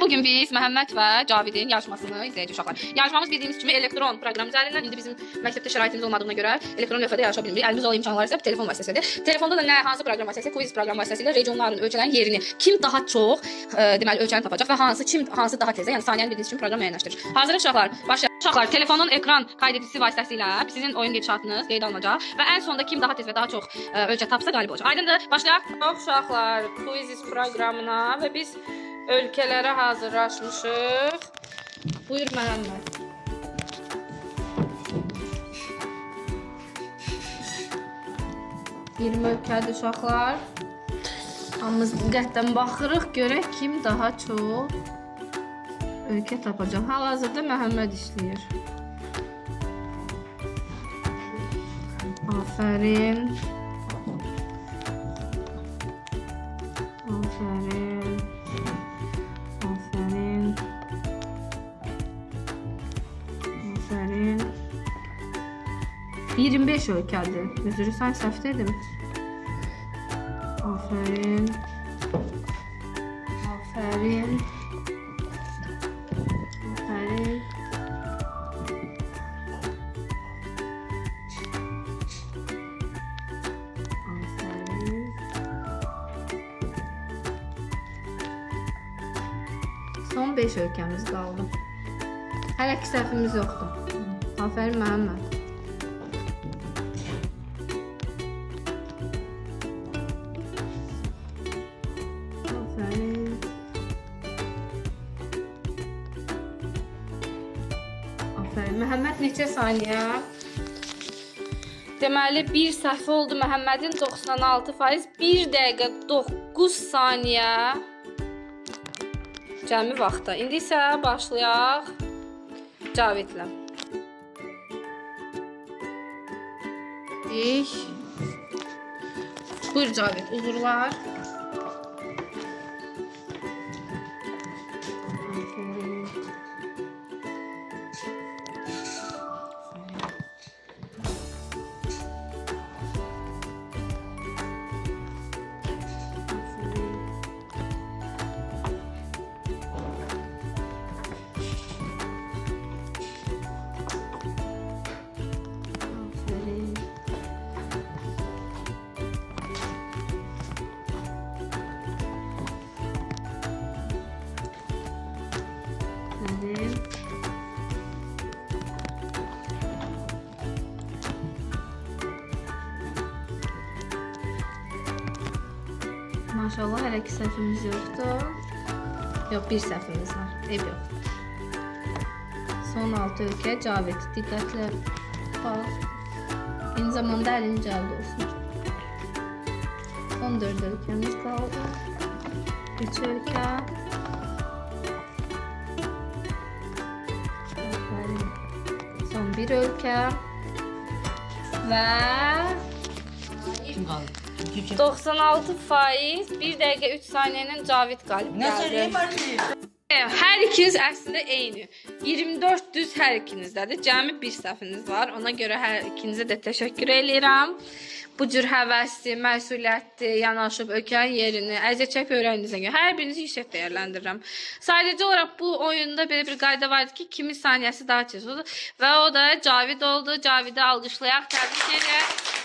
Bugün biz Məhəmməd və Cavidin yarışmasını izləyəcəyik uşaqlar. Yarışmamız bildiğimiz kimi elektron proqram üzərindən. İndi bizim məktəbdə şəraitimiz olmadığına görə elektron lövhədə yarışa bilmirik. Əlimizdə olan imkanlar isə telefon vasitəsilədir. Telefonda da nə hansı proqram vasitəsilə, quiz proqram vasitəsilə regionların, ölkələrin yerini kim daha çox deməli ölkəni tapacaq və hansı daha tezə, yəni saniyəni bildiyiniz üçün proqram müəyyənləşdirir. Hazır uşaqlar, başlayaq. Uşaqlar, telefonun ekran kaydedicisi vasitəsilə sizin oyun gedişatınız qeyd alınacaq və ən sonunda kim daha tez və daha çox ölkə tapsa qalib olacaq. Aydındır? Başlayaq. Uşaqlar, quiz proqramına və biz ölkələrə hazırlaşmışıq. Buyur Məhəmməd. Yirmi ölkədir uşaqlar. Hamımız diqqətlə baxırıq, görək kim daha çox ölkə tapacaq. Hal-hazırda Məhəmməd işləyir. Afərin. Afərin. Afərin. Afərin. 25 ölkədir. Üzrü sən səhv dedim. Afərin. Afərin. Afərin. Afərin. Son 5 ölkəmiz qaldı. Hələ ki səhvimiz yoxdur. Afərin Məhəmməd. Afərin. Afərin. Məhəmməd neçə saniyə? Deməli, bir səhv oldu Məhəmmədin 96%, 1 dəqiqə 9 saniyə cəmi vaxtda. İndi isə başlayaq Cavidlə. Buyur Cavid, uzurlar. Maşallah hələ ki səhvimiz yoxdur. Yox, bir səhvimiz var. Eyb yoxdur. Son 6 ölkə Cavid. Diqqətlə bax. Eyni zamanda əlin cəldə olsun. Son 4 ölkəmiz qaldı. 3 ölkə. Son 1 ölkə. Və 96%, 1 dəqiqə 3 saniyənin Cavid qalib gəldi. Hər ikiniz əslində eyni. 24 düz hər ikinizdədir. Cəmi bir səhviniz var. Ona görə hər ikinizə də təşəkkür edirəm. Bu cür həvəsli, məsuliyyətli yanaşıb ölkənin yerini, əziyyət çəkib öyrəndiyinizə görə hər birinizi yüksək dəyərləndirirəm. Sadəcə olaraq bu oyunda belə bir qayda vardı ki, kimin saniyəsi daha tez oldu və o da Cavid oldu. Cavid'i alqışlayaq, təbrik edək.